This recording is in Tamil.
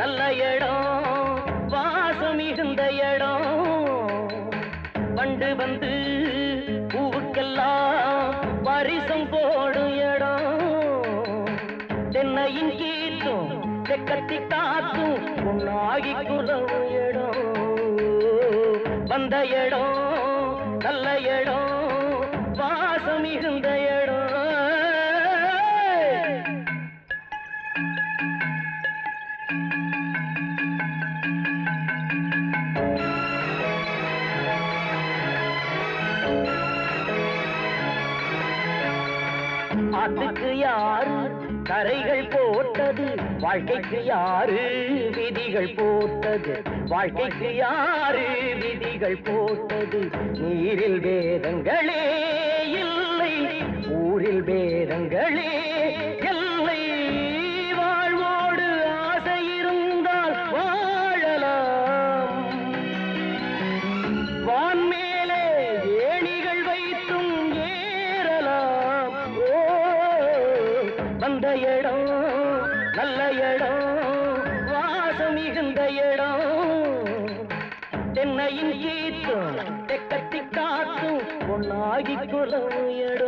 நல்ல இடம் வாசம் மிகுந்த இடம் வண்டு வந்து பூவுக்கெல்லாம் பரிசம் போடும் இடம் தென்னையின் கீத்தும் தெக்கத்தி காத்தும் பொன்னாகி குலவும் இடம் வந்த இடம் நல்ல இடம் வாசம் மிகுந்த இடம் ஆத்துக்கு யாரு கரைகள் போட்டது வாழ்க்கைக்கு யாரு விதிகள் போட்டது வாழ்க்கைக்கு யாரு விதிகள் போட்டது நீரில் வேதங்களே இல்லை ஊரில் வேதங்களே இல்லை வாழ்வோடு ஆசை இருந்தால் வாழலாம் வான்மேலே ஏணிகள் வைத்தும் ஏறலாம் வந்த இடம் நல்ல இடம் வாசம் மிகுந்த இடம் தென்னையின் கீத்தும் தெக்கத்தி காத்தும் பொன்னாகி குலவும் இடம்